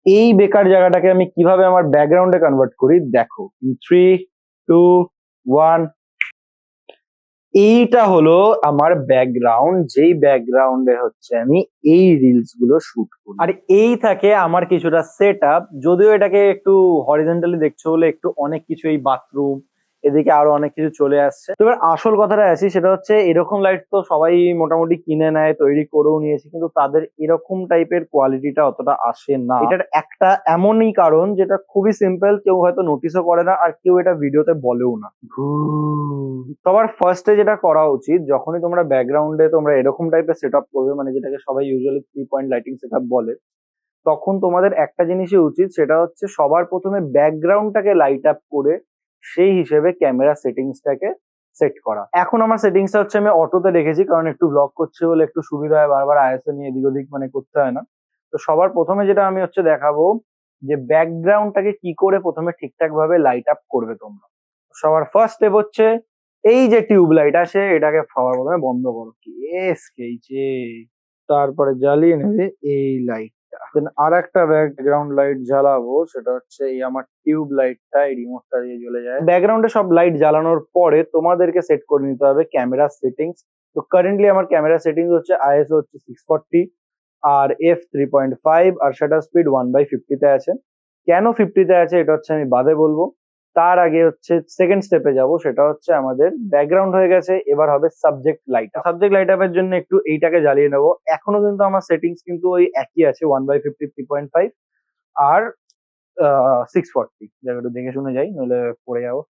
এই বেকার জায়গাটাকে আমি কিভাবে আমার ব্যাকগ্রাউন্ডে কনভার্ট করি দেখো। 3, 2, 1। এইটা হলো আমার ব্যাকগ্রাউন্ড, যেই ব্যাকগ্রাউন্ডে হচ্ছে আমি এই রিলস গুলো শুট করি। আর এই থাকে আমার কিছুটা সেট আপ, যদিও এটাকে একটু হরিজন্টালি দেখছো বলে একটু অনেক কিছু, এই বাথরুম এদিকে আরো অনেক কিছু চলে আসছে। তো এবার আসল কথাটা আসি, সেটা হচ্ছে এরকম লাইট তো সবাই মোটামুটি কিনে নেয়, তৈরি করেও নিয়েছে, কিন্তু তাদের এরকম টাইপের কোয়ালিটিটা অতটা আসে না। এটার একটা এমনই কারণ যেটা খুবই সিম্পল, কেউ হয়তো নোটিসও করে না আর কেউ এটা ভিডিওতে বলেও না। সবার ফার্স্টে যেটা করা উচিত, যখনই তোমরা ব্যাকগ্রাউন্ডে তোমরা এরকম টাইপের সেট আপ করবে, মানে যেটাকে সবাই usually 3 point lighting set up বলে, তখন তোমাদের একটা জিনিসই উচিত, সেটা হচ্ছে সবার প্রথমে ব্যাকগ্রাউন্ডটাকে লাইট আপ করে সেই হিসেবে ক্যামেরা সেটিংসটাকে সেট করা। এখন আমার সেটিংসটা হচ্ছে আমি অটোতে রেখেছি, কারণ একটু ব্লগ করছে বলে একটু সুবিধা হয়, বারবার আইএসও নিয়ে এদিক ওদিক মানে করতে হয় না। তো সবার প্রথমে যেটা আমি হচ্ছে দেখাবো, যে ব্যাকগ্রাউন্ডটাকে কি করে প্রথমে ঠিকঠাক ভাবে লাইট আপ করবে তোমরা। সবার ফার্স্ট স্টেপ হচ্ছে, এই যে টিউব লাইট আছে এটাকে সবার প্রথমে বন্ধ করো, কেস খেয়েছে। তারপরে জ্বালিয়ে নেবে এই লাইটটা। দেন আর একটা ব্যাকগ্রাউন্ড লাইট জ্বালাবো, সেটা হচ্ছে এই আমার টিউব লাইটটা, এই রিমোটটা দিয়ে জ্বলে যায়। ব্যাকগ্রাউন্ডে সব লাইট জ্বালানোর পরে তোমাদেরকে সেট করে নিতে হবে ক্যামেরা সেটিংস। তো কারেন্টলি আমার ক্যামেরা সেটিংস হচ্ছে আইএসও হচ্ছে 640, আর f 3.5, আর শাটার স্পিড 1/50 তে আছে। কেন 50 তে আছে এটা হচ্ছে আমি বাদে বলবো। তার আগে হচ্ছে সেকেন্ড স্টেপে যাব, সেটা হচ্ছে আমাদের ব্যাকগ্রাউন্ড হয়ে গেছে, এবার হবে subject light up. Subject light আপের জন্য একটু এইটাকে জ্বালিয়ে নেবো। এখনো কিন্তু আমার সেটিংস কিন্তু ওই একই আছে, 1/50, 3.5 আর 640। একটু দেখে শুনে যাই, নইলে পড়ে যাবো।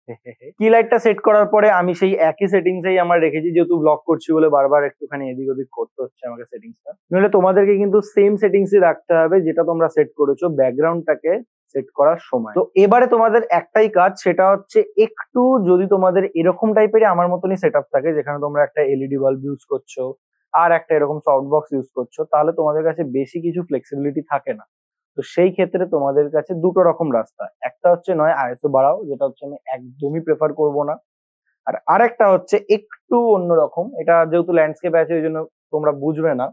কি লাইটটা সেট করার পরে আমি সেই একই সেটিংসেই আমার রেখেছি, যেহেতু ব্লগ করছি বলে বারবার একটুখানি এদিক ওদিক করতে হচ্ছে আমাকে সেটিংসটা। নইলে তোমাদেরকে কিন্তু সেম সেটিংসই রাখতে হবে যেটা তোমরা সেট করেছো ব্যাকগ্রাউন্ডটাকে সেট করার সময়। তো এবারে তোমাদের একটাই কাজ, সেটা হচ্ছে একটু যদি তোমাদের এরকম টাইপের আমার মতনই সেট আপ থাকে, যেখানে তোমরা একটা এলইডি বাল্ব ইউজ করছো আর একটা এরকম সাউন্ড বক্স ইউজ করছো, তাহলে তোমাদের কাছে বেশি কিছু ফ্লেক্সিবিলিটি থাকে না। তো সেই ক্ষেত্রে তোমাদের কাছে দুটো রকম রাস্তা, একটা হচ্ছে নয় আইএসও বাড়াও, যেটা হচ্ছে আমি একদমই প্রেফার করব না, আর আরেকটা হচ্ছে একটু অন্যরকম, এটা যেহেতু ল্যান্ডস্কেপ আছে ওই জন্য তোমরা বুঝবে না।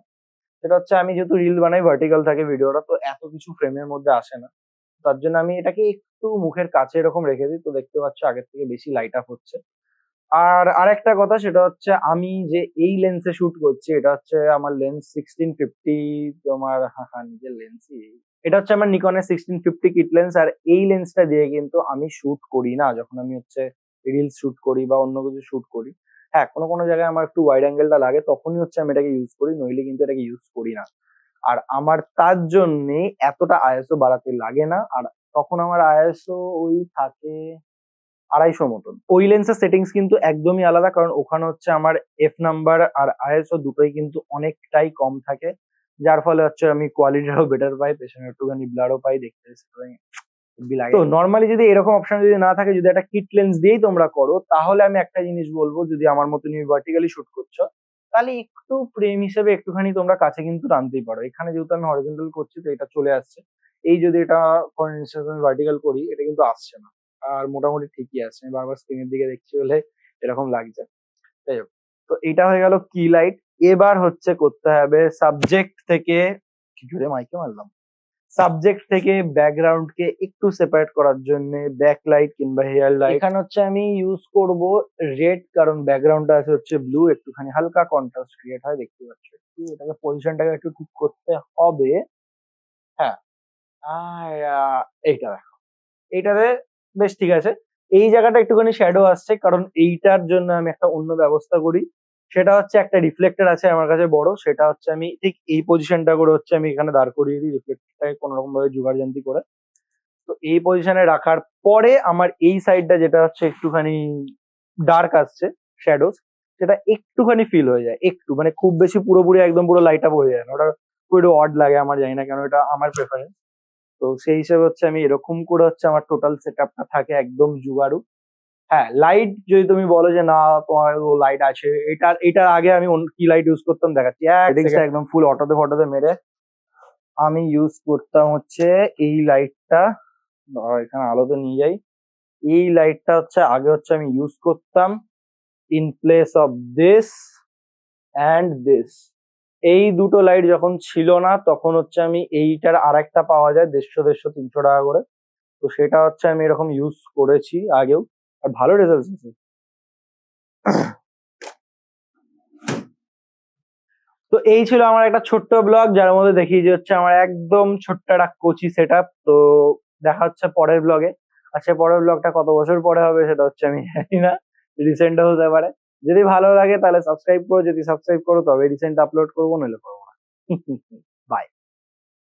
সেটা হচ্ছে আমি যেহেতু রিল বানাই, ভার্টিক্যাল থাকে ভিডিওটা, তো এত কিছু ফ্রেমের মধ্যে আসে না। তার জন্য আমি এটাকে একটু মুখের কাছে এরকম রেখে দিই, তো দেখতে পাচ্ছ আগের থেকে বেশি লাইট আপ হচ্ছে। আর আরেকটা কথা, সেটা হচ্ছে আমি যে এই লেন্সে শুট করছি, এটা হচ্ছে আমার লেন্স 1650। তোমার নিজের লেন্সই, এটা হচ্ছে আমার নিকনের 1650 কিট লেন্স। আর এই লেন্সটা দিয়ে কিন্তু আমি শুট করি না, যখন আমি হচ্ছে রিলস শুট করি বা অন্য কিছু শুট করি। হ্যাঁ, কোনো কোনো জায়গায় আমার একটু ওয়াইড অ্যাঙ্গেলটা লাগে, তখনই হচ্ছে আমি এটাকে ইউজ করি, নইলে কিন্তু এটাকে ইউজ করি না। আর আমার তার জন্যে এতটা আইএসও বাড়াতে লাগে না, আর তখন আমার আইএসও ওই থাকে 250 মতন। ওই লেন্সের সেটিংস কিন্তু একদমই আলাদা, কারণ ওখানে হচ্ছে আমার এফ নাম্বার আর আইএসও দুটোই কিন্তু অনেকটাই কম থাকে, যার ফলে হচ্ছে আমি কোয়ালিটিটাও বেটার পাই, পেছনে একটুখানি ব্লারও পাই, দেখতে হেব্বি লাগে। তো নর্মালি যদি এরকম অপশন যদি না থাকে, যদি একটা কিট লেন্স দিয়েই তোমরা করো, তাহলে আমি একটা জিনিস বলবো, যদি আমার মতো তুমি ভার্টিক্যালি শুট করছো, তাহলে একটু ফ্রেম হিসেবে একটুখানি তোমরা কাছে কিন্তু টানতেই পারো। এখানে যেহেতু আমি হরিজন্টাল করছি, তো এটা চলে আসছে। এই যদি এটা ফর ইনস্ট্যান্স আমি ভার্টিক্যাল করি, এটা কিন্তু আসছে না। আর মোটামুটি ঠিকই আছে, আমি বারবার স্ক্রিনের দিকে দেখছি বলে এরকম লাগছে। যাই হোক, তো এটা হয়ে গেল কি লাইট। এবার হচ্ছে করতে হবে সাবজেক্ট থেকে, কি জোরে মাইকে মারলাম, সাবজেক্ট থেকে ব্যাকগ্রাউন্ড কে একটু সেপারেট করার জন্য ব্যাকলাইট কিংবা হেয়ার লাইট। এখানে হচ্ছে আমি ইউজ করব রেড, কারণ ব্যাকগ্রাউন্ডটা আছে হচ্ছে ব্লু, একটুখানি হালকা কন্ট্রাস্ট ক্রিয়েট হয়, দেখতে পাচ্ছ। একটু এটাকে পজিশনটাকে একটু ঠিক করতে হবে। হ্যাঁ, আর এইটা দেখো, এইটাতে বেশ ঠিক আছে। এই জায়গাটা একটুখানি শ্যাডো আসছে, কারণ এইটার জন্য আমি একটা অন্য ব্যবস্থা করি। সেটা হচ্ছে একটা রিফ্লেক্টর আছে আমার কাছে বড়, সেটা হচ্ছে আমি ঠিক এই পজিশনটা করে হচ্ছে আমি এখানে দাঁড় করিয়ে দিই রিফ্লেক্টরটাকে কোনো রকম ভাবে জোগাড়যন্ত্রী করে। তো এই পজিশনে রাখার পরে আমার এই সাইডটা যেটা হচ্ছে একটুখানি ডার্ক আসছে, শ্যাডোস, সেটা একটুখানি ফিল হয়ে যায়, একটু মানে খুব বেশি পুরোপুরি একদম পুরো লাইট আপ হয়ে যায় না, ওটা খুব একটু অড লাগে আমার, জানি না কেন, এটা আমার প্রেফারেন্স। তো সেই হিসেবে হচ্ছে আমি এরকম করে হচ্ছে আমার টোটাল সেট আপটা থাকে একদম জুগাড়ু। হ্যাঁ, লাইট যদি তুমি বলো যে না তোমার লাইট আছে, এটার আগে আমি কি লাইট ইউজ করতাম দেখাচ্ছি। সেটিংসটা একদম ফুল অটোতে ফটোতে মেরে আমি ইউজ করতাম হচ্ছে এই লাইটটা। এখানে আলোতে নিয়ে যাই। এই লাইটটা হচ্ছে আগে হচ্ছে আমি ইউজ করতাম in place of this and this. এই দুটো লাইট যখন ছিল না তখন হচ্ছে আমি এইটার আর একটা পাওয়া যায় 150-300 টাকা করে, তো সেটা হচ্ছে আমি এরকম ইউজ করেছি আগেও, আর ভালো রেজাল্ট আছে। তো এই ছিল আমার একটা ছোট্ট ব্লগ যার মধ্যে দেখিয়ে যে হচ্ছে আমার একদম ছোট্ট একটা কোচি সেট আপ। তো দেখা হচ্ছে পরের ব্লগে। আচ্ছা, পরের ব্লগটা কত বছর পরে হবে সেটা হচ্ছে আমি জানি না, রিসেন্টও হতে পারে। যদি ভালো লাগে তাহলে সাবস্ক্রাইব করো, যদি সাবস্ক্রাইব করো তবে রিসেন্ট আপলোড করবো, নইলে করবো না। বাই।